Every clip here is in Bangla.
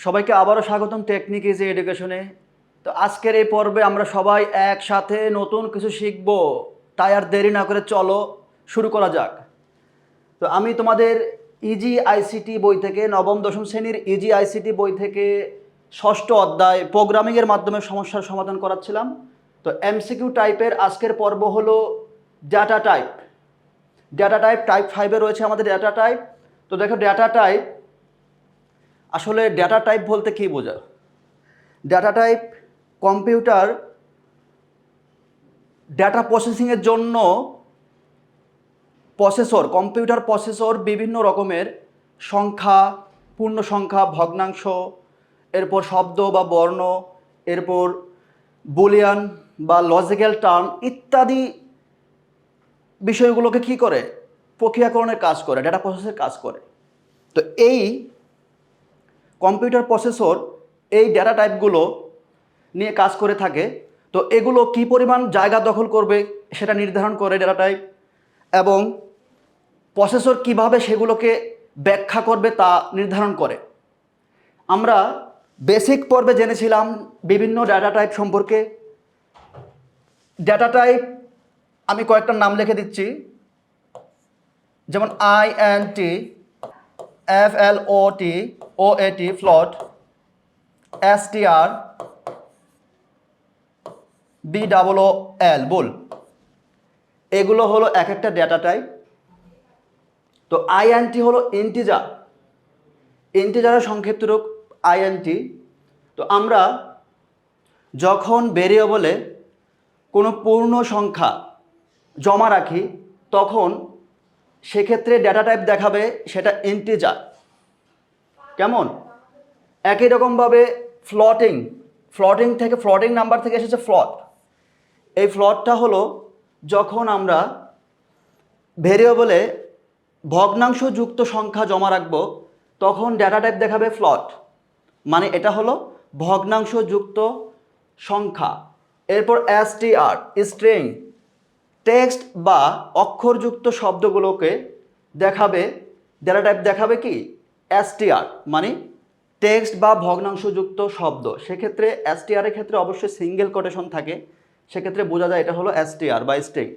সবাইকে আবারও স্বাগতম টেকনিক ইজি এডুকেশনে। তো আজকের এই পর্বে আমরা সবাই একসাথে নতুন কিছু শিখব। তাই আর দেরি না করে চলো শুরু করা যাক। তো আমি তোমাদের ইজি আইসিটি বই থেকে নবম দশম শ্রেণীর ইজি আইসিটি বই থেকে ষষ্ঠ অধ্যায় প্রোগ্রামিংয়ের মাধ্যমে সমস্যার সমাধান করাচ্ছিলাম। তো এমসিকিউ টাইপের আজকের পর্ব হলো data type. Data type type 5-এ রয়েছে আমাদের ডাটা টাইপ। তো দেখো ডাটা টাইপ, আসলে ডাটা টাইপ বলতে কী বোঝায়? ডাটা টাইপ কম্পিউটার ডাটা প্রসেসিংয়ের জন্য কম্পিউটার প্রসেসর বিভিন্ন রকমের সংখ্যা, পূর্ণ সংখ্যা, ভগ্নাংশ, এরপর শব্দ বা বর্ণ, এরপর বুলিয়ান বা লজিক্যাল টার্ম ইত্যাদি বিষয়গুলোকে কী করে? প্রক্রিয়াকরণের কাজ করে, ডাটা প্রসেসের কাজ করে। তো এই কম্পিউটার প্রসেসর এই ডাটা টাইপগুলো নিয়ে কাজ করে থাকে। তো এগুলো কী পরিমাণ জায়গা দখল করবে সেটা নির্ধারণ করে ডাটা টাইপ, এবং প্রসেসর কিভাবে সেগুলোকে ব্যাখ্যা করবে তা নির্ধারণ করে। আমরা বেসিক পর্বে জেনেছিলাম বিভিন্ন ডাটা টাইপ সম্পর্কে। ডাটা টাইপ আমি কয়েকটা নাম লিখে দিচ্ছি, যেমন INT, FLOT, OAT ফ্লট, STR, BOOL বুল। এগুলো হলো এক একটা ডাটা টাইপ। তো INT হলো ইন্টিজারের সংক্ষিপ্ত রূপ INT। তো আমরা যখন ভেরিয়েবলে কোনো পূর্ণ সংখ্যা জমা রাখি তখন সেক্ষেত্রে ডাটা টাইপ দেখাবে সেটা ইন্টিজার। কেমন? একই রকমভাবে ফ্লটিং নাম্বার থেকে এসেছে ফ্লট। এই ফ্লটটা হলো যখন আমরা ভেরিয়েবলে ভগ্নাংশযুক্ত সংখ্যা জমা রাখবো তখন ডাটা টাইপ দেখাবে ফ্লট, মানে এটা হলো ভগ্নাংশযুক্ত সংখ্যা। এরপর STR স্ট্রিং, টেক্সট বা অক্ষরযুক্ত শব্দগুলোকে দেখাবে, ডাটা টাইপ দেখাবে কি? STR, মানে টেক্সট বা ভগ্নাংশযুক্ত শব্দ। সেক্ষেত্রে STR এর ক্ষেত্রে অবশ্যই সিঙ্গেল কোটেশন থাকে, সেক্ষেত্রে বোঝা যায় এটা হলো STR বা স্ট্রিং।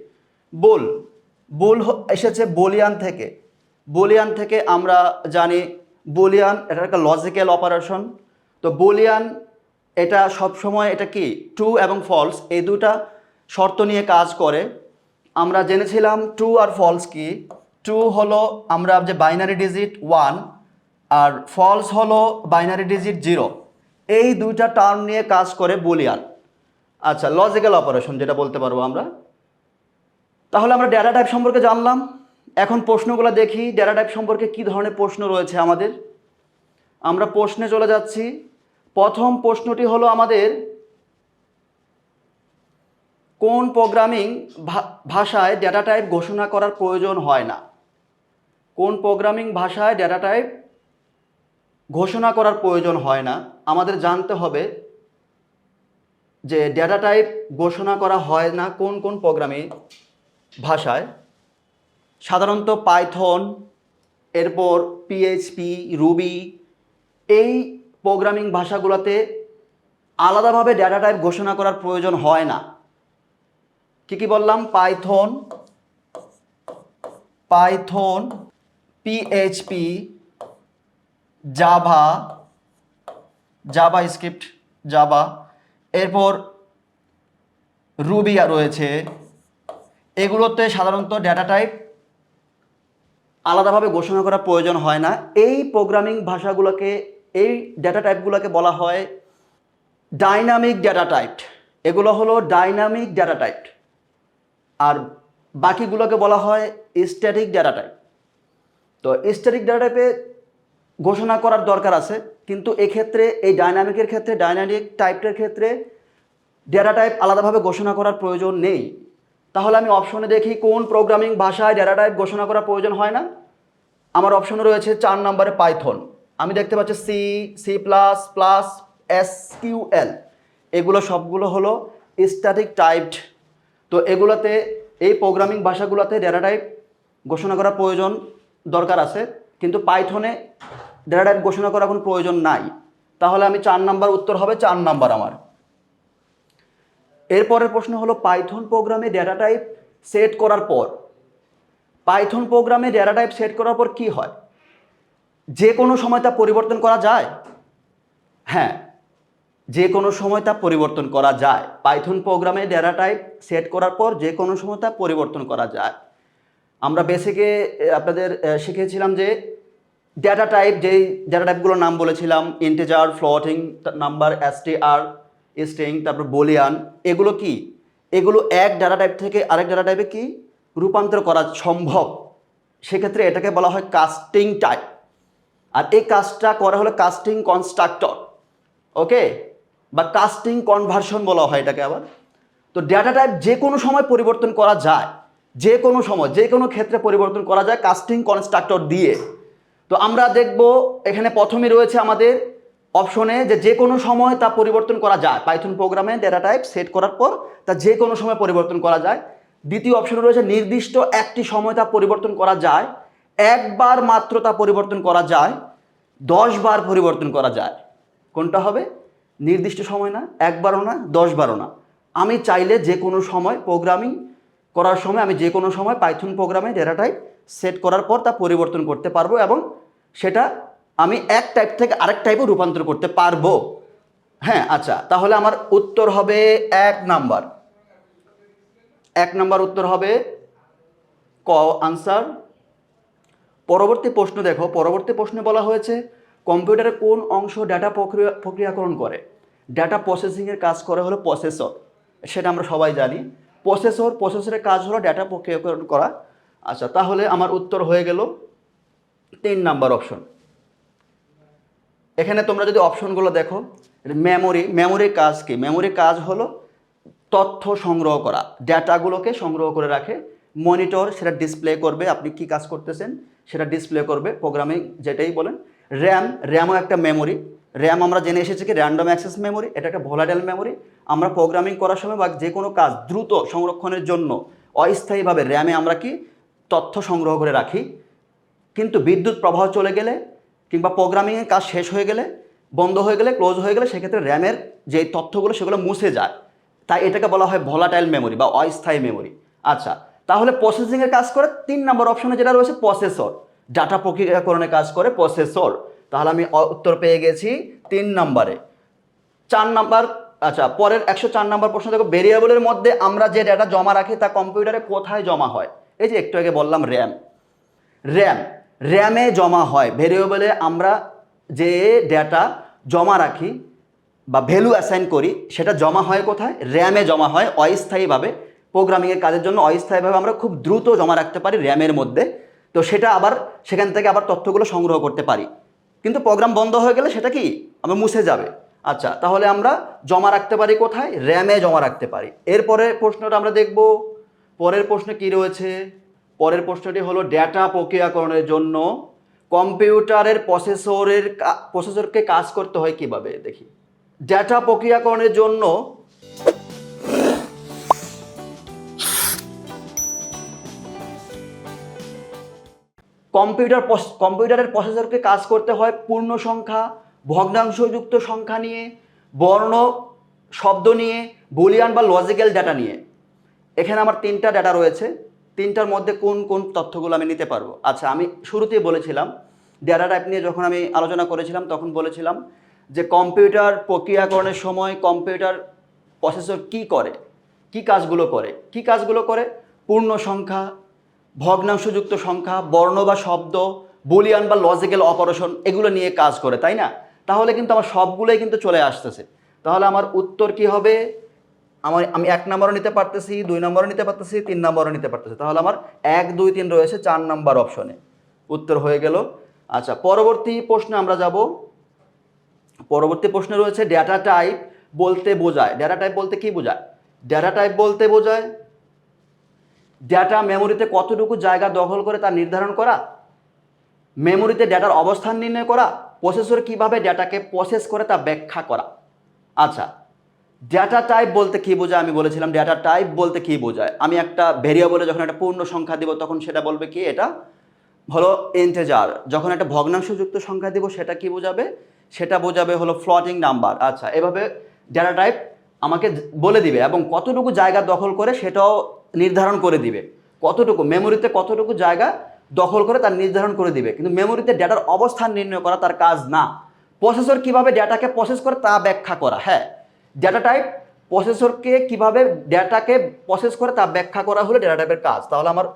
বুল এসেছে বুলিয়ান থেকে আমরা জানি বুলিয়ান এটা একটা লজিক্যাল অপারেশন। তো বুলিয়ান এটা সবসময় এটা কি ট্রু এবং ফলস এই দুটা শর্ত নিয়ে কাজ করে। আমরা জেনেছিলাম ট্রু আর ফলস কি। ট্রু হলো আমরা যে বাইনারি ডিজিট 1 আর ফলস হলো বাইনারি ডিজিট 0। এই দুইটা টার্ম নিয়ে কাজ করে বুলিয়ান। আচ্ছা, লজিক্যাল অপারেশন যেটা বলতে পারবো আমরা। তাহলে আমরা ডেটা টাইপ সম্পর্কে জানলাম। এখন প্রশ্নগুলো দেখি ডেটা টাইপ সম্পর্কে কী ধরনের প্রশ্ন রয়েছে আমাদের। আমরা প্রশ্নে চলে যাচ্ছি। প্রথম প্রশ্নটি হলো আমাদের, কোন প্রোগ্রামিং ভাষায় ডেটা টাইপ ঘোষণা করার প্রয়োজন হয় না? কোন প্রোগ্রামিং ভাষায় ডেটা টাইপ ঘোষণা করার প্রয়োজন হয় না? আমাদের জানতে হবে যে ডেটা টাইপ ঘোষণা করা হয় না কোন কোন প্রোগ্রামিং ভাষায়। সাধারণত পাইথন, এরপর PHP, রুবি, এই প্রোগ্রামিং ভাষাগুলোতে আলাদাভাবে ডেটা টাইপ ঘোষণা করার প্রয়োজন হয় না। কি বললাম? পাইথন, PHP, জাভাস্ক্রিপ্ট, এরপর রুবি রয়েছে। এগুলোতে সাধারণত ডেটা টাইপ আলাদাভাবে ঘোষণা করার প্রয়োজন হয় না। এই প্রোগ্রামিং ভাষাগুলোকে, এই ডেটা টাইপগুলোকে বলা হয় ডাইনামিক ডেটা টাইপ। এগুলো হলো ডাইনামিক ডেটা টাইপ, আর বাকিগুলোকে বলা হয় স্ট্যাটিক ডেটা টাইপ। তো স্ট্যাটিক ডেটা টাইপে ঘোষণা করার দরকার আছে, কিন্তু এক্ষেত্রে এই ডাইনামিক টাইপের ক্ষেত্রে ডেটা টাইপ আলাদাভাবে ঘোষণা করার প্রয়োজন নেই। তাহলে আমি অপশনে দেখি কোন প্রোগ্রামিং ভাষায় ডেটা টাইপ ঘোষণা করার প্রয়োজন হয় না। আমার অপশনে রয়েছে 4 নম্বরে পাইথন। আমি দেখতে পাচ্ছি C++, SQL, এগুলো সবগুলো হলো স্ট্যাটিক টাইপড। তো এগুলোতে, এই প্রোগ্রামিং ভাষাগুলোতে ডেটা টাইপ ঘোষণা করার প্রয়োজন দরকার আছে, কিন্তু পাইথনে ডেটা টাইপ ঘোষণা করার কোনো প্রয়োজন নাই। তাহলে আমি 4 নাম্বার উত্তর হবে 4 নাম্বার আমার। এরপরের প্রশ্ন হলো পাইথন প্রোগ্রামে ডেটা টাইপ সেট করার পর, পাইথন প্রোগ্রামে ডেটা টাইপ সেট করার পর কি হয়? যে কোনো সময় তা পরিবর্তন করা যায়? হ্যাঁ, যে কোনো সময় তা পরিবর্তন করা যায়। পাইথন প্রোগ্রামে ডেটা টাইপ সেট করার পর যে কোনো সময় তা পরিবর্তন করা যায়। আমরা বেসিকে আপনাদের শিখেছিলাম যে ডেটা টাইপ, যেই ডেটা টাইপগুলোর নাম বলেছিলাম, integer, floating number, STR, string, তারপর বুলিয়ান, এগুলো কি? এগুলো এক ডেটা টাইপ থেকে আরেক ডেটা টাইপে কি রূপান্তর করা সম্ভব। সেক্ষেত্রে এটাকে বলা হয় কাস্টিং টাইপ, আর এই কাজটা করা হলো কাস্টিং কনস্ট্রাক্টর, ওকে, বা কাস্টিং কনভার্সন বলা হয় এটাকে আবার। তো ডেটা টাইপ যে কোনো সময় পরিবর্তন করা যায়, যে কোনো সময় যে কোনো ক্ষেত্রে পরিবর্তন করা যায় কাস্টিং কনস্ট্রাক্টর দিয়ে। তো আমরা দেখব এখানে প্রথমে রয়েছে আমাদের অপশনে যে কোনো সময় তা পরিবর্তন করা যায়। পাইথন প্রোগ্রামে ডেটা টাইপ সেট করার পর তা যে কোনো সময় পরিবর্তন করা যায়। দ্বিতীয় অপশনে রয়েছে নির্দিষ্ট একটি সময় তা পরিবর্তন করা যায়, একবার মাত্র তা পরিবর্তন করা যায়, 10 বার পরিবর্তন করা যায়। কোনটা হবে? নির্দিষ্ট সময় না, একবারও না, 10 বারও না। আমি চাইলে যে কোনো সময় প্রোগ্রামিং করার সময় আমি যে কোনো সময় পাইথন প্রোগ্রামে ডেটা টাইপ সেট করার পর তা পরিবর্তন করতে পারবো এবং সেটা আমি এক টাইপ থেকে আরেক টাইপে রূপান্তর করতে পারবো। হ্যাঁ, আচ্ছা, তাহলে আমার উত্তর হবে 1 নাম্বার। 1 নাম্বার উত্তর হবে ক আনসার। পরবর্তী প্রশ্ন দেখো, পরবর্তী প্রশ্নে বলা হয়েছে কম্পিউটারের কোন অংশ ডাটা প্রক্রিয়াকরণ করে? ডাটা প্রসেসিংয়ের কাজ করে হলো প্রসেসর, সেটা আমরা সবাই জানি। প্রসেসরের কাজ হলো ডাটা প্রক্রিয়াকরণ করা। আচ্ছা, তাহলে আমার উত্তর হয়ে গেল 3 নাম্বার অপশন। এখানে তোমরা যদি অপশনগুলো দেখো, মেমোরির কাজ কি? মেমোরির কাজ হলো তথ্য সংগ্রহ করা, ডেটাগুলোকে সংগ্রহ করে রাখে। মনিটর সেটা ডিসপ্লে করবে, আপনি কি কাজ করতেছেন সেটা ডিসপ্লে করবে, প্রোগ্রামিং যেটাই বলেন। র্যামও একটা মেমোরি। র্যাম আমরা জেনে এসেছি কি র্যান্ডম অ্যাক্সেস মেমোরি, এটা একটা ভোলাটাইল মেমোরি। আমরা প্রোগ্রামিং করার সময় বা যে কোনো কাজ দ্রুত সংরক্ষণের জন্য অস্থায়ীভাবে র্যামে আমরা কি তথ্য সংগ্রহ করে রাখি। কিন্তু বিদ্যুৎ প্রবাহ চলে গেলে কিংবা প্রোগ্রামিংয়ের কাজ শেষ হয়ে গেলে, বন্ধ হয়ে গেলে, ক্লোজ হয়ে গেলে, সেক্ষেত্রে র্যামের যে তথ্যগুলো সেগুলো মুছে যায়। তাই এটাকে বলা হয় ভোলাটাইল মেমোরি বা অস্থায়ী মেমোরি। আচ্ছা, তাহলে প্রসেসিংয়ের কাজ করে 3 নম্বর অপশনে যেটা রয়েছে প্রসেসর, ডাটা প্রক্রিয়াকরণে কাজ করে প্রসেসর। তাহলে আমি উত্তর পেয়ে গেছি 3 নম্বরে। 4 নাম্বার, আচ্ছা, পরের 104 নাম্বার প্রশ্ন দেখো, ভেরিয়েবলের মধ্যে আমরা যে ডেটা জমা রাখি তা কম্পিউটারে কোথায় জমা হয়? এই যে একটু আগে বললাম র্যামে জমা হয়। ভেরিয়েবলে আমরা যে ডেটা জমা রাখি বা ভ্যালু অ্যাসাইন করি সেটা জমা হয় কোথায়? র্যামে জমা হয় অস্থায়ীভাবে। প্রোগ্রামিংয়ের কাজের জন্য অস্থায়ীভাবে আমরা খুব দ্রুত জমা রাখতে পারি র্যামের মধ্যে। তো সেটা আবার সেখান থেকে আবার তথ্যগুলো সংগ্রহ করতে পারি, কিন্তু প্রোগ্রাম বন্ধ হয়ে গেলে সেটা কি আমরা মুছে যাবে। আচ্ছা, তাহলে আমরা জমা রাখতে পারি কোথায়? র্যামে জমা রাখতে পারি। এরপরে প্রশ্নটা আমরা দেখব, পরের প্রশ্নে কি রয়েছে। পরের প্রশ্নটি হলো ডেটা প্রক্রিয়াকরণের জন্য কম্পিউটারের প্রসেসরকে কাজ করতে হয় কিভাবে? দেখি, ডেটা প্রক্রিয়াকরণের জন্য কম্পিউটারের প্রসেসরকে কাজ করতে হয় পূর্ণ সংখ্যা, ভগ্নাংশযুক্ত সংখ্যা নিয়ে, বর্ণ শব্দ নিয়ে, বুলিয়ান বা লজিক্যাল ডেটা নিয়ে। এখানে আমার 3টা ডেটা রয়েছে, 3টার মধ্যে কোন কোন তথ্যগুলো আমি নিতে পারবো? আচ্ছা, আমি শুরুতেই বলেছিলাম ডেটা টাইপ নিয়ে যখন আমি আলোচনা করেছিলাম তখন বলেছিলাম যে কম্পিউটার প্রক্রিয়াকরণের সময় কম্পিউটার প্রসেসর কি করে, কি কাজগুলো করে? পূর্ণ সংখ্যা, ভগ্নাংশযুক্ত সংখ্যা, বর্ণ বা শব্দ, বুলিয়ান বা লজিক্যাল অপারেশন, এগুলো নিয়ে কাজ করে, তাই না? তাহলে কিন্তু আমার সবগুলোই কিন্তু চলে আসতেছে। তাহলে আমার উত্তর কি হবে? আমি 1 নম্বরও নিতে পারতেছি, 2 নম্বরও নিতে পারতেছি, 3 নম্বরও নিতে পারতেছি। তাহলে আমার 1, 2, 3 রয়েছে 4 নম্বর অপশনে, উত্তর হয়ে গেল। আচ্ছা, পরবর্তী প্রশ্নে আমরা যাব। পরবর্তী প্রশ্নে রয়েছে ডেটা টাইপ বলতে বোঝায়। ডেটা টাইপ বলতে কি বোঝায়? ডেটা টাইপ বলতে বোঝায় ডেটা মেমোরিতে কতটুকু জায়গা দখল করে তা নির্ধারণ করা, মেমোরিতে ডেটার অবস্থান নির্ণয় করা, প্রসেসর কিভাবে ডেটাকে প্রসেস করে তা ব্যাখ্যা করা। আচ্ছা, ডেটা টাইপ বলতে কি বোঝায়? আমি বলেছিলাম ডেটা টাইপ বলতে কি বোঝায়। আমি একটা ভেরিয়েবলে যখন একটা পূর্ণ সংখ্যা দিব তখন সেটা বলবে কি এটা হলো ইন্টিজার। যখন একটা ভগ্নাংশযুক্ত সংখ্যা দিব সেটা কি বোঝাবে? সেটা বোঝাবে হলো ফ্লোটিং নাম্বার। আচ্ছা, এভাবে ডেটা টাইপ আমাকে বলে দিবে এবং কতটুকু জায়গা দখল করে সেটাও নির্ধারণ করে দিবে, কতটুকু মেমোরিতে কতটুকু জায়গা দখল করে তার নির্ধারণ করে দিবে। কিন্তু মেমোরিতে ডেটার অবস্থান নির্ণয় করা তার কাজ না। প্রসেসর কিভাবে ডেটাকে প্রসেস করে তা ব্যাখ্যা করা। হ্যাঁ, ডেটা টাইপ প্রসেসরকে কিভাবে ডেটাকে প্রসেস করে তা ব্যাখ্যা করা হলো ডেটা টাইপের কাজ। তাহলে আমার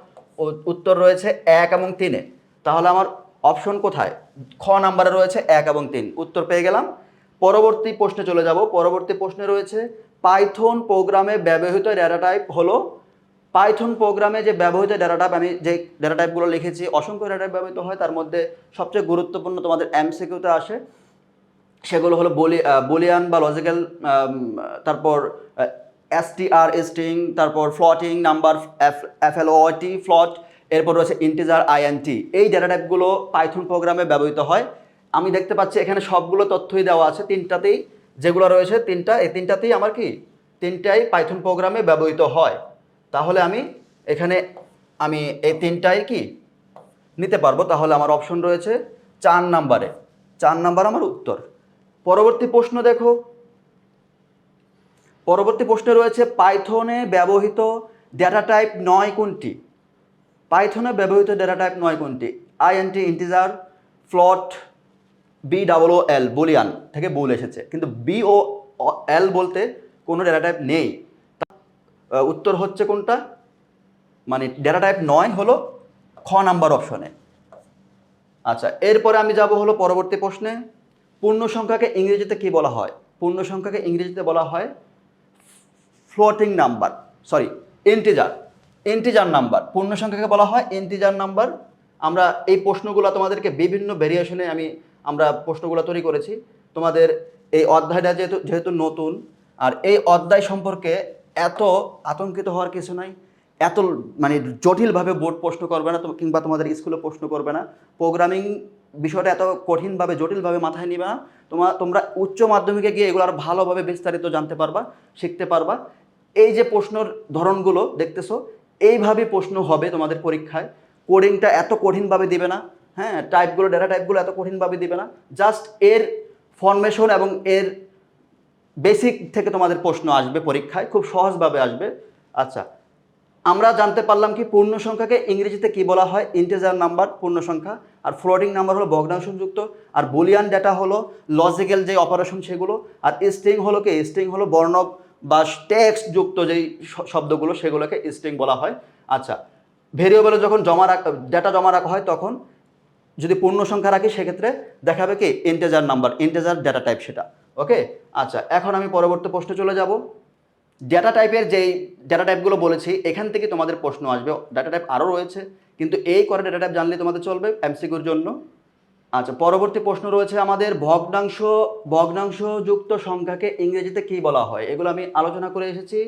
উত্তর রয়েছে 1 এবং 3-এ। তাহলে আমার অপশন কোথায়? খ নাম্বারে রয়েছে 1 এবং 3, উত্তর পেয়ে গেলাম। পরবর্তী প্রশ্নে চলে যাব। পরবর্তী প্রশ্নে রয়েছে পাইথন প্রোগ্রামে ব্যবহৃত ডেটা টাইপ হলো। পাইথন প্রোগ্রামে যে ব্যবহৃত ডেটা টাইপ, আমি যে ডেটা টাইপগুলো লিখেছি অসংখ্য ডেটা টাইপ ব্যবহৃত হয়, তার মধ্যে সবচেয়ে গুরুত্বপূর্ণ তোমাদের এমসিকিউতে আসে সেগুলো হলো বুলিয়ান বা লজিক্যাল, তারপর এসটিআর স্ট্রিং, তারপর ফ্লটিং নাম্বার এফএলওটি ফ্লট, এরপর রয়েছে ইন্টিজার আইএনটি। এই ডেটা টাইপগুলো পাইথন প্রোগ্রামে ব্যবহৃত হয়। আমি দেখতে পাচ্ছি এখানে সবগুলো তথ্যই দেওয়া আছে, তিনটাতেই যেগুলো রয়েছে এই তিনটাতেই আমার কি তিনটাই পাইথন প্রোগ্রামে ব্যবহৃত হয়। তাহলে আমি এখানে এই তিনটাই কি নিতে পারবো। তাহলে আমার অপশন রয়েছে 4 নাম্বারে। 4 নাম্বার আমার উত্তর। পরবর্তী প্রশ্ন দেখো। পরবর্তী প্রশ্নে রয়েছে পাইথনে ব্যবহৃত ডেটা টাইপ 9 কোনটি? পাইথনে ব্যবহৃত ডেটা টাইপ 9 কোনটি? আইএনটি ইন্টিজার, ফ্লট, BOOL বুলিয়ান থেকে বুল এসেছে, কিন্তু BOL বলতে কোনো ডেটা টাইপ নেই। উত্তর হচ্ছে কোনটা? মানে ডেটা টাইপ 9 হলো খ নাম্বার অপশনে। আচ্ছা, এরপরে আমি যাব হলো পরবর্তী প্রশ্নে। পূর্ণ সংখ্যাকে ইংরেজিতে কি বলা হয়? পূর্ণ সংখ্যাকে ইংরেজিতে বলা হয় floating number, sorry integer number. পূর্ণ সংখ্যাকে বলা হয় ইন্টিজার নাম্বার। আমরা এই প্রশ্নগুলো তোমাদেরকে বিভিন্ন ভেরিয়েশনে আমরা প্রশ্নগুলো তৈরি করেছি। তোমাদের এই অধ্যায়টা যেহেতু নতুন, আর এই অধ্যায় সম্পর্কে এত আতঙ্কিত হওয়ার কিছু নাই। এত মানে জটিলভাবে বোর্ড প্রশ্ন করবে না, কিংবা তোমাদের স্কুলে প্রশ্ন করবে না। প্রোগ্রামিং বিষয়টা এত কঠিনভাবে জটিলভাবে মাথায় নিবে না। তোমরা উচ্চ মাধ্যমিকে গিয়ে এগুলো আরও ভালোভাবে বিস্তারিত জানতে পারবা, শিখতে পারবা। এই যে প্রশ্নের ধরনগুলো দেখতেছো, এইভাবেই প্রশ্ন হবে তোমাদের পরীক্ষায়। কোডিংটা এত কঠিনভাবে দিবে না, হ্যাঁ, ডেটা টাইপগুলো এত কঠিনভাবে দিবে না। জাস্ট এর ফরমেশন এবং এর বেসিক থেকে তোমাদের প্রশ্ন আসবে পরীক্ষায়, খুব সহজভাবে আসবে। আচ্ছা, আমরা জানতে পারলাম কি পূর্ণ সংখ্যাকে ইংরেজিতে কি বলা হয়? ইন্টিজার নাম্বার পূর্ণ সংখ্যা, আর ফ্লোটিং নাম্বার হলো ভগ্নাংশযুক্ত, আর বুলিয়ান ডেটা হলো লজিক্যাল যে অপারেশন সেগুলো, আর স্ট্রিং হলো কি? স্ট্রিং হলো বর্ণ বা টেক্সট যুক্ত যেই শব্দগুলো সেগুলোকে স্ট্রিং বলা হয়। আচ্ছা, ভেরিয়েবলে যখন ডেটা জমা রাখা হয় তখন যদি পূর্ণ সংখ্যা রাখি সেক্ষেত্রে দেখাবে কি integer number, integer data type সেটা। ওকে, আচ্ছা, এখন আমি পরবর্তী প্রশ্নে চলে যাব। ডেটা টাইপের যেই ডেটা টাইপগুলো বলেছি এখান থেকে তোমাদের প্রশ্ন আসবে। ডেটা টাইপ আরও রয়েছে, কিন্তু এই করে ডেটা টাইপ জানলে তোমাদের চলবে এমসিকিউর জন্য। আচ্ছা, পরবর্তী প্রশ্ন রয়েছে আমাদের ভগ্নাংশযুক্ত সংখ্যাকে ইংরেজিতে কি বলা হয়? এগুলো আমি আলোচনা করে এসেছি।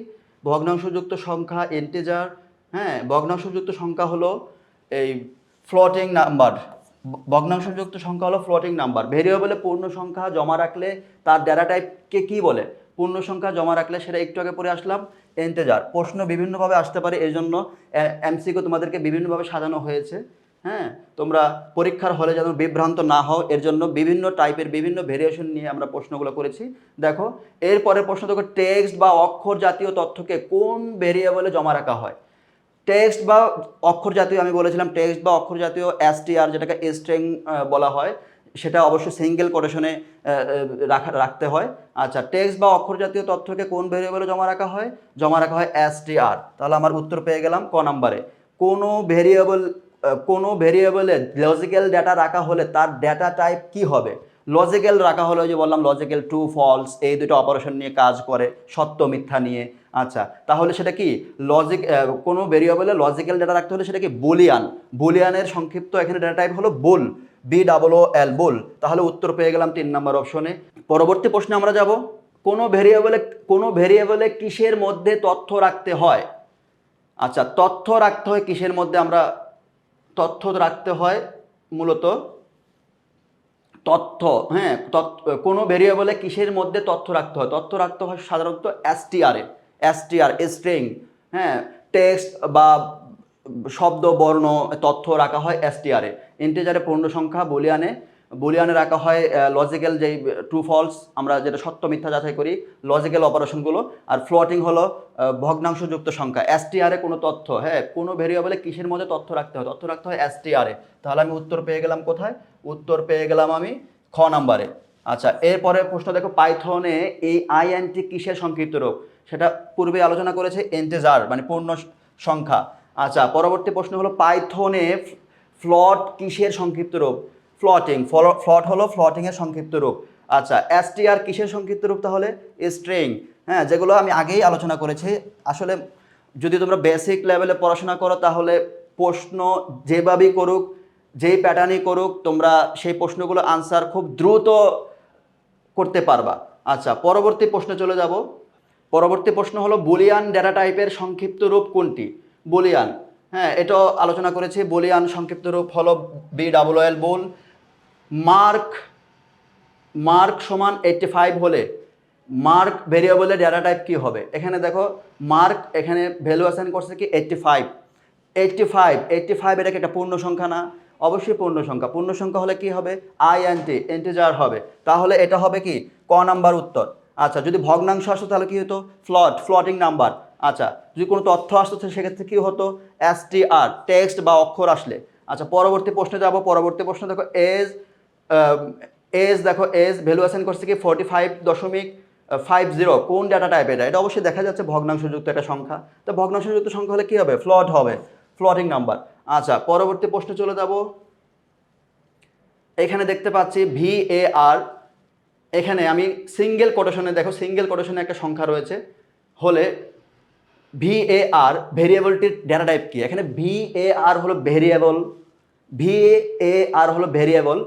ভগ্নাংশযুক্ত সংখ্যা ইন্টিজার, হ্যাঁ, ভগ্নাংশযুক্ত সংখ্যা হলো এই ফ্লোটিং নাম্বার। ভগ্নাংশযুক্ত সংখ্যা হলো ফ্লোটিং নাম্বার। ভেরিয়েবলে পূর্ণ সংখ্যা জমা রাখলে তার ডেটা টাইপকে কি বলে? পূর্ণ সংখ্যা জমা রাখলে সেটা একটু আগে পড়ে আসলাম ইন্টিজার। প্রশ্ন বিভিন্নভাবে আসতে পারে, এই জন্য এমসিকিউ তোমাদেরকে বিভিন্নভাবে সাজানো হয়েছে। হ্যাঁ, তোমরা পরীক্ষার হলে যেন বিভ্রান্ত না হও এর জন্য বিভিন্ন টাইপের বিভিন্ন ভেরিয়েশন নিয়ে আমরা প্রশ্নগুলো করেছি। দেখো, এরপরের প্রশ্ন দেখো, টেক্সট বা অক্ষর জাতীয় তথ্যকে কোন ভেরিয়েবলে জমা রাখা হয়? টেক্সট বা অক্ষর জাতীয়, আমি বলেছিলাম টেক্সট বা অক্ষর জাতীয় এসটিআর যেটাকে স্ট্রিং বলা হয়, সেটা অবশ্যই সিঙ্গেল কোটেশনে রাখতে হয়। আচ্ছা, টেক্সট বা অক্ষর জাতীয় তথ্যকে কোন ভেরিয়েবলে জমা রাখা হয়? জমা রাখা হয় এসটিআর। তাহলে আমার উত্তর পেয়ে গেলাম ক নাম্বারে। কোনো ভেরিয়েবলে লজিক্যাল ডেটা রাখা হলে তার ডেটা টাইপ কি হবে? লজিক্যাল রাখা হলে যে বললাম লজিক্যাল ট্রু ফলস এই দুটো অপারেশন নিয়ে কাজ করে, সত্য মিথ্যা নিয়ে। আচ্ছা, তাহলে সেটা কি কোনো ভেরিয়েবলে লজিক্যাল ডেটা রাখতে হলে সেটা কি বুলিয়ানের সংক্ষিপ্ত এখানে ডেটা টাইপ হলো বুল, BOOL বুল। তাহলে উত্তর পেয়ে গেলাম 3 নম্বর অপশনে। পরবর্তী প্রশ্নে আমরা যাব। কোনো ভেরিয়েবলে কিসের মধ্যে তথ্য রাখতে হয়? আচ্ছা, তথ্য রাখতে হয় কিসের মধ্যে? আমরা তথ্য রাখতে হয় মূলত তথ্য, হ্যাঁ, কোনো ভেরিয়েবলে কিসের মধ্যে তথ্য রাখতে হয়? তথ্য রাখতে হয় সাধারণত এসটিআর স্ট্রিং, হ্যাঁ, টেক্সট বা শব্দ বর্ণ তথ্য রাখা হয় এসটিআরে। ইন্টিজারে পূর্ণ সংখ্যা, বুলিয়ানে বুলিয়ানে রাখা হয় লজিক্যাল যেই ট্রু ফলস, আমরা যেটা সত্য মিথ্যা যাচাই করি লজিক্যাল অপারেশনগুলো। আর ফ্লোটিং হলো ভগ্নাংশযুক্ত সংখ্যা। এসটিআরে কোনো তথ্য, হ্যাঁ কোনো ভেরিয়েবলে কিসের মধ্যে তথ্য রাখতে হয়, তথ্য রাখতে হয় এসটিআরে। তাহলে আমি উত্তর পেয়ে গেলাম কোথায়, উত্তর পেয়ে গেলাম আমি খ নাম্বারে। আচ্ছা এরপরে প্রশ্ন দেখো, পাইথনে এই আইএনটি কিসের সংক্ষিপ্ত রূপ, সেটা পূর্বে আলোচনা করেছে ইন্টিজার মানে পূর্ণ সংখ্যা। আচ্ছা পরবর্তী প্রশ্ন হলো পাইথনে ফ্লট কিসের সংক্ষিপ্ত রূপ, ফ্লটিং, ফ্লট হলো ফ্লটিংয়ের সংক্ষিপ্ত রূপ। আচ্ছা এসটিআর কিসের সংক্ষিপ্ত রূপ, তাহলে স্ট্রিং। হ্যাঁ যেগুলো আমি আগেই আলোচনা করেছি। আসলে যদি তোমরা বেসিক লেভেলে পড়াশোনা করো তাহলে প্রশ্ন যেভাবেই করুক, যেই প্যাটার্নই করুক, তোমরা সেই প্রশ্নগুলো আনসার খুব দ্রুত করতে পারবা। আচ্ছা পরবর্তী প্রশ্নে চলে যাব। পরবর্তী প্রশ্ন হলো বুলিয়ান ডেটা টাইপের সংক্ষিপ্ত রূপ কোনটি, বুলিয়ান। হ্যাঁ এটাও আলোচনা করেছি, বুলিয়ান সংক্ষিপ্ত রূপ হলো BOOL বুল। মার্ক, মার্ক সমান 85 হলে মার্ক ভেরিয়েবলের ডেটা টাইপ কী হবে, এখানে দেখো মার্ক এখানে ভ্যালু অ্যাসাইন করছে কি 85, 85 এটা কি একটা পূর্ণ সংখ্যা না, অবশ্যই পূর্ণ সংখ্যা। পূর্ণ সংখ্যা হলে কি হবে, আইএনটি ইন্টিজার হবে, তাহলে এটা হবে কি ক নাম্বার উত্তর। আচ্ছা যদি ভগ্নাংশ আসতো তাহলে কি হতো, ফ্লটিং নাম্বার। আচ্ছা যদি কোনো তথ্য আসতো সেক্ষেত্রে কি হতো, এসটিআর, টেক্সট বা অক্ষর আসলে। আচ্ছা পরবর্তী প্রশ্নে যাব। পরবর্তী প্রশ্ন দেখো এজ দেখো এজ ভ্যালু অ্যাসাইন করছে কি 45.50, কোন ডাটা টাইপ এটা, এটা অবশ্যই দেখা যাচ্ছে ভগ্নাংশযুক্ত একটা সংখ্যা। তো ভগ্নাংশযুক্ত সংখ্যা হলে কি হবে, ফ্লট হবে, ফ্লটিং নাম্বার। আচ্ছা পরবর্তী প্রশ্নে চলে যাব। এখানে দেখতে পাচ্ছি VAR, এখানে আমি সিঙ্গেল কোটেশনে দেখো, সিঙ্গেল কোটেশনে একটা সংখ্যা রয়েছে হলে VAR ভেরিয়েবলটির ডেটা টাইপ কি, এখানে VAR হলো ভেরিয়েবল, VAR হলো ভেরিয়েবল,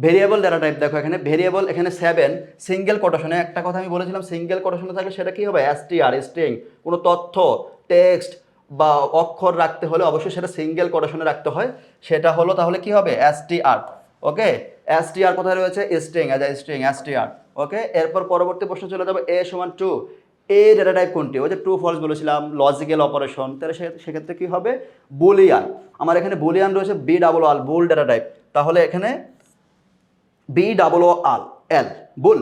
ভেরিয়েবল ডেটা টাইপ দেখো এখানে ভেরিয়েবল, এখানে 7 সিঙ্গেল কোটেশনে। একটা কথা আমি বলেছিলাম সিঙ্গেল কোটেশনে থাকলে সেটা কি হবে, এসটিআর, স্ট্রিং। কোনো তথ্য, টেক্সট বা অক্ষর রাখতে হলে অবশ্যই সেটা সিঙ্গেল কোটেশনে রাখতে হয়, সেটা হলো তাহলে কি হবে, এসটিআর। ওকে এসটিআর কোথায় রয়েছে, স্ট্রিং, স্ট্রিং এসটিআর। ওকে এরপর পরবর্তী প্রশ্ন চলে যাবে A সমান 2, এ ডেটা টাইপ কোনটি, ওই যে ট্রু ফলস বলেছিলাম লজিক্যাল অপারেশন, তাহলে সেক্ষেত্রে কি হবে, বুলিয়ান। আমার এখানে বুলিয়ান রয়েছে BOOL বুল ডেটা টাইপ, তাহলে এখানে BOOL বুল,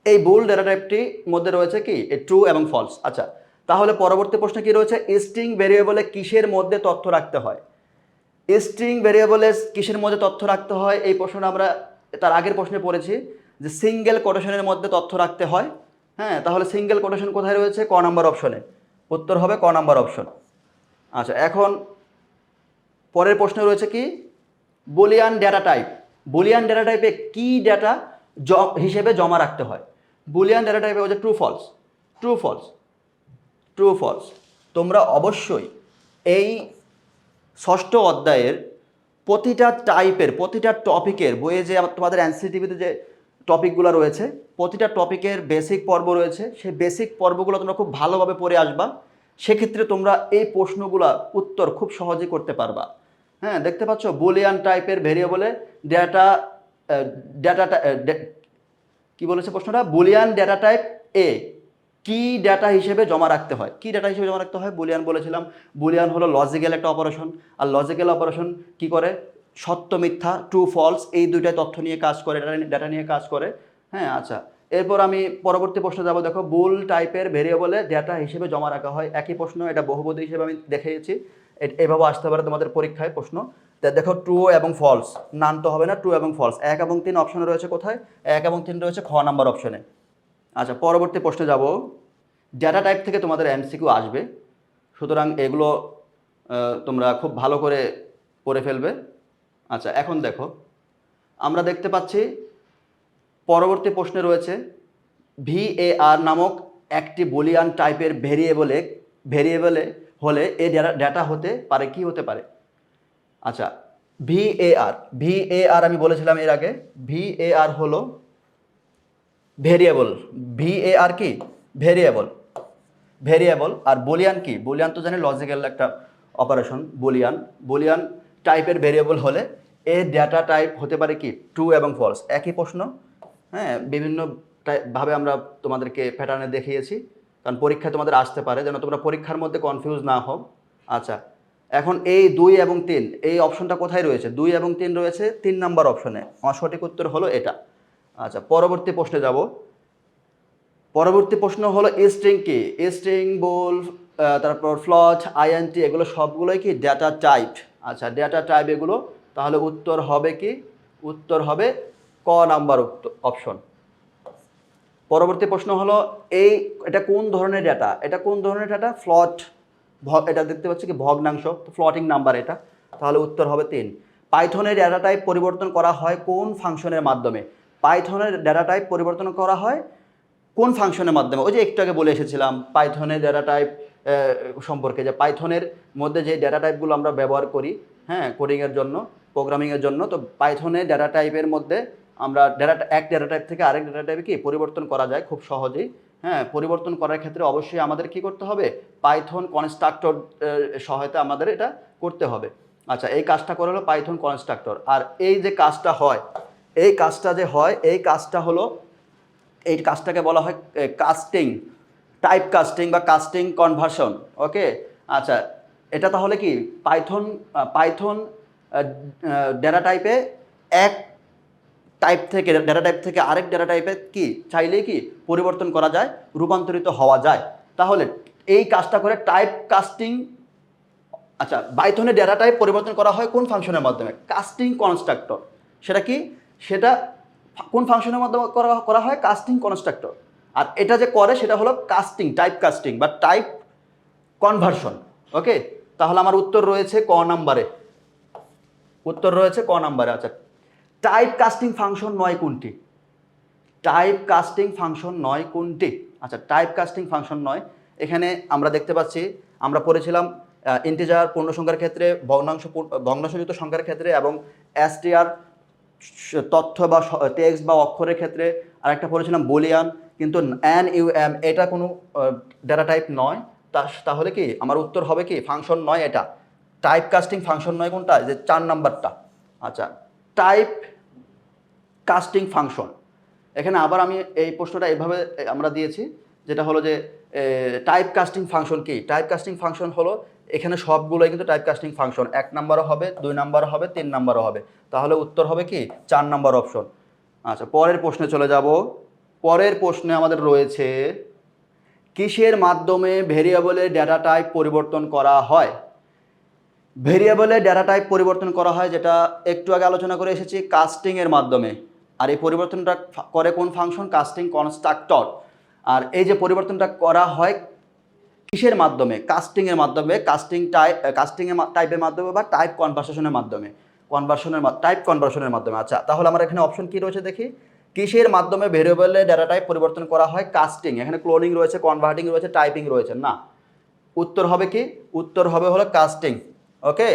এই বুল ডেটা টাইপটির মধ্যে রয়েছে কি ট্রু এবং ফলস। আচ্ছা তাহলে পরবর্তী প্রশ্ন কি রয়েছে, স্ট্রিং ভেরিয়েবলে কিসের মধ্যে তথ্য রাখতে হয়, স্ট্রিং ভেরিয়েবলে কিসের মধ্যে তথ্য রাখতে হয়, এই প্রশ্নটা আমরা তার আগের প্রশ্নে পড়েছি যে সিঙ্গেল কোটেশনের মধ্যে তথ্য রাখতে হয়। হ্যাঁ তাহলে সিঙ্গেল কোটেশন কোথায় রয়েছে, ক নাম্বার অপশনে, উত্তর হবে ক নাম্বার অপশন। আচ্ছা এখন পরের প্রশ্ন রয়েছে কি, Boolean data type, Boolean data টাইপে কি ডেটা হিসেবে জমা রাখতে হয়, বুলিয়ান ডেটা টাইপে হচ্ছে true false, true false, true false. তোমরা অবশ্যই এই ষষ্ঠ অধ্যায়ের প্রতিটা টাইপের, প্রতিটা টপিকের বইয়ে যে তোমাদের এনসিটিভিতে যে টপিকগুলো রয়েছে, প্রতিটা টপিকের বেসিক পর্ব রয়েছে, সেই বেসিক পর্বগুলো তোমরা খুব ভালোভাবে পড়ে আসবা, সেক্ষেত্রে তোমরা এই প্রশ্নগুলো উত্তর খুব সহজেই করতে পারবা। হ্যাঁ দেখতে পাচ্ছ বুলিয়ান টাইপের ভেরিয়েবলে ডেটা, ডেটা কি বলেছে প্রশ্নটা, বুলিয়ান ডেটা টাইপ এ কি ডেটা হিসেবে জমা রাখতে হয়, কি ডেটা হিসেবে জমা রাখতে হয়, বুলিয়ান বলেছিলাম। বুলিয়ান হলো লজিক্যাল একটা অপারেশন, আর লজিক্যাল অপারেশন কি করে, সত্য মিথ্যা ট্রু ফলস এই দুইটাই তথ্য নিয়ে কাজ করে, ডেটা নিয়ে কাজ করে। হ্যাঁ আচ্ছা এরপর আমি পরবর্তী প্রশ্নে যাব। দেখো বুল টাইপের ভেরিয়েবলে ডেটা হিসেবে জমা রাখা হয়, একই প্রশ্ন, এটা বহুপদী হিসেবে আমি দেখিয়েছি, এভাবে আসতে পারে তোমাদের পরীক্ষায় প্রশ্ন। দেখো ট্রু এবং ফলস, নান তো হবে না, ট্রু এবং ফলস, 1 এবং 3 অপশনে রয়েছে কোথায়, 1 এবং 3 রয়েছে খ নাম্বার অপশনে। আচ্ছা পরবর্তী প্রশ্নে যাব। ডেটা টাইপ থেকে তোমাদের এমসিকিউ আসবে, সুতরাং এগুলো তোমরা খুব ভালো করে পড়ে ফেলবে। আচ্ছা এখন দেখো আমরা দেখতে পাচ্ছি পরবর্তী প্রশ্নে রয়েছে VAR নামক একটি বুলিয়ান টাইপের ভেরিয়েবলে হলে এই ডেটা হতে পারে, কি হতে পারে। আচ্ছা VAR আমি বলেছিলাম এর আগে, VAR হলো ভেরিয়েবল, VAR কি ভেরিয়েবল, ভেরিয়েবল। আর বুলিয়ান কি, বুলিয়ান তো জানি লজিক্যাল একটা অপারেশন, বুলিয়ান, বুলিয়ান টাইপের ভেরিয়েবল হলে এর ডেটা টাইপ হতে পারে কি ট্রু এবং ফলস, একই প্রশ্ন। হ্যাঁ বিভিন্ন ভাবে আমরা তোমাদেরকে প্যাটার্নে দেখিয়েছি, কারণ পরীক্ষায় তোমাদের আসতে পারে, যেন তোমরা পরীক্ষার মধ্যে কনফিউজ না হও। আচ্ছা এখন এই 2 এবং 3 এই অপশনটা কোথায় রয়েছে? 2 এবং 3 রয়েছে 3 নাম্বার অপশনে। আমার সঠিক উত্তর হলো এটা। আচ্ছা, পরবর্তী প্রশ্নে যাব। পরবর্তী প্রশ্ন হলো স্ট্রিং কি? স্ট্রিং, বুল, তারপর ফ্লট, আইএনটি এগুলো সবগুলোই কি ডেটা টাইপ। আচ্ছা, ডেটা টাইপ এগুলো। তাহলে উত্তর হবে কি? উত্তর হবে ক নাম্বার অপশন। পরবর্তী প্রশ্ন হলো এটা কোন ধরনের ডেটা? এটা কোন ধরনের ডেটা? ফ্লট। এটা দেখতে পাচ্ছি কি ভগ্নাংশ, ফ্লটিং নাম্বার এটা। তাহলে উত্তর হবে 3। পাইথনের ডেটা টাইপ পরিবর্তন করা হয় কোন ফাংশনের মাধ্যমে? পাইথনের ডেটা টাইপ পরিবর্তন করা হয় কোন ফাংশনের মাধ্যমে? ওই যে একটু আগে বলে এসেছিলাম পাইথনের ডেটা টাইপ সম্পর্কে, যে পাইথনের মধ্যে যে ডেটা টাইপগুলো আমরা ব্যবহার করি, হ্যাঁ, কোডিংয়ের জন্য, প্রোগ্রামিংয়ের জন্য, তো পাইথনের ডেটা টাইপের মধ্যে আমরা এক ডেটা টাইপ থেকে আরেক ডেটা টাইপে কি পরিবর্তন করা যায় খুব সহজেই। হ্যাঁ, পরিবর্তন করার ক্ষেত্রে অবশ্যই আমাদের কি করতে হবে? পাইথন কনস্ট্রাক্টর সহায়তা আমাদের এটা করতে হবে। আচ্ছা, এই কাজটা করে হলো পাইথন কনস্ট্রাক্টর। আর এই যে কাজটা হয়, এই কাজটা যে হয়, এই কাজটা হলো, এই কাজটাকে বলা হয় কাস্টিং, টাইপ কাস্টিং বা কাস্টিং কনভার্সন। ওকে। আচ্ছা, এটা তাহলে কি পাইথন ডেটা টাইপে এক ডেটা টাইপ থেকে আরেক ডেটা টাইপে কি চাইলেই কি পরিবর্তন করা যায়, রূপান্তরিত হওয়া যায়। তাহলে এই কাজটা করে টাইপ কাস্টিং। আচ্ছা, পাইথনের ডেটা টাইপ পরিবর্তন করা হয় কোন ফাংশনের মাধ্যমে? Casting constructor. সেটা কি? সেটা কোন ফাংশনের মাধ্যমে করা হয়? Casting constructor. আর এটা যে করে সেটা হলো কাস্টিং, টাইপ কাস্টিং বা টাইপ কনভার্সন। ওকে। তাহলে আমার উত্তর রয়েছে ক নাম্বারে। উত্তর রয়েছে ক নাম্বারে। আচ্ছা, টাইপ কাস্টিং ফাংশন নয় কোনটি? টাইপ কাস্টিং ফাংশন নয় কোনটি? আচ্ছা, টাইপ কাস্টিং ফাংশন নয়, এখানে আমরা দেখতে পাচ্ছি, আমরা পড়েছিলাম ইন্টিজার পূর্ণসংখ্যার ক্ষেত্রে, ভগ্নাংশযুক্ত সংখ্যার ক্ষেত্রে এবং এসটিআর তথ্য বা টেক্সট বা অক্ষরের ক্ষেত্রে, আরেকটা পড়েছিলাম বুলিয়ান। কিন্তু NUM এটা কোনো ডেটা টাইপ নয়। তাহলে কি আমার উত্তর হবে কি ফাংশন নয় এটা? টাইপ কাস্টিং ফাংশন নয় কোনটা? যে 4 নাম্বারটা। আচ্ছা, টাইপ কাস্টিং ফাংশন। এখানে আবার আমি এই প্রশ্নটা এইভাবে আমরা দিয়েছি, যেটা হলো যে টাইপ কাস্টিং ফাংশন কি? টাইপ কাস্টিং ফাংশন হলো, এখানে সবগুলোই কিন্তু টাইপ কাস্টিং ফাংশন। 1 নাম্বারও হবে, 2 নাম্বারও হবে, 3 নাম্বারও হবে। তাহলে উত্তর হবে কি 4 নাম্বার অপশন। আচ্ছা, পরের প্রশ্নে চলে যাব। পরের প্রশ্নে আমাদের রয়েছে কিসের মাধ্যমে ভেরিয়েবলের ডেটা টাইপ পরিবর্তন করা হয়? ভেরিয়েবলের ডেটা টাইপ পরিবর্তন করা হয়, যেটা একটু আগে আলোচনা করে এসেছি, কাস্টিংয়ের মাধ্যমে। আর এই পরিবর্তনটা করে কোন ফাংশন? Casting constructor. আর এই যে পরিবর্তনটা করা হয় কিসের মাধ্যমে? কাস্টিংয়ের মাধ্যমে, কাস্টিংয়ের টাইপের মাধ্যমে বা টাইপ কনভার্সনের মাধ্যমে, টাইপ কনভার্সনের মাধ্যমে। আচ্ছা, তাহলে আমার এখানে অপশন কি রয়েছে দেখি। কিসের মাধ্যমে ভেরিয়েবলের ডেটা টাইপ পরিবর্তন করা হয়? কাস্টিং। এখানে ক্লোনিং রয়েছে, কনভার্টিং রয়েছে, টাইপিং রয়েছে না। উত্তর হবে কি? উত্তর হবে হলো কাস্টিং। ওকে।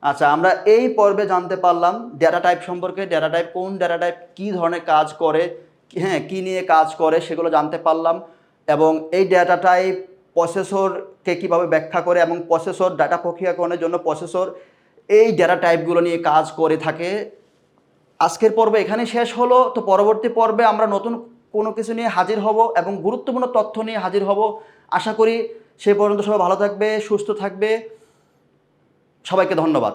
আচ্ছা, আমরা এই পর্বে জানতে পারলাম ডেটা টাইপ সম্পর্কে, ডেটা টাইপ কোন ডেটা টাইপ কী ধরনের কাজ করে, হ্যাঁ, কী নিয়ে কাজ করে সেগুলো জানতে পারলাম। এবং এই ডেটা টাইপ প্রসেসরকে কীভাবে ব্যাখ্যা করে, এবং প্রসেসর ডাটা প্রক্রিয়াকরণের জন্য প্রসেসর এই ডেটা টাইপগুলো নিয়ে কাজ করে থাকে। আজকের পর্ব এখানে শেষ হলো। তো পরবর্তী পর্বে আমরা নতুন কোনো কিছু নিয়ে হাজির হব এবং গুরুত্বপূর্ণ তথ্য নিয়ে হাজির হব। আশা করি সে পর্যন্ত সবাই ভালো থাকবে, সুস্থ থাকবে। সবাইকে ধন্যবাদ।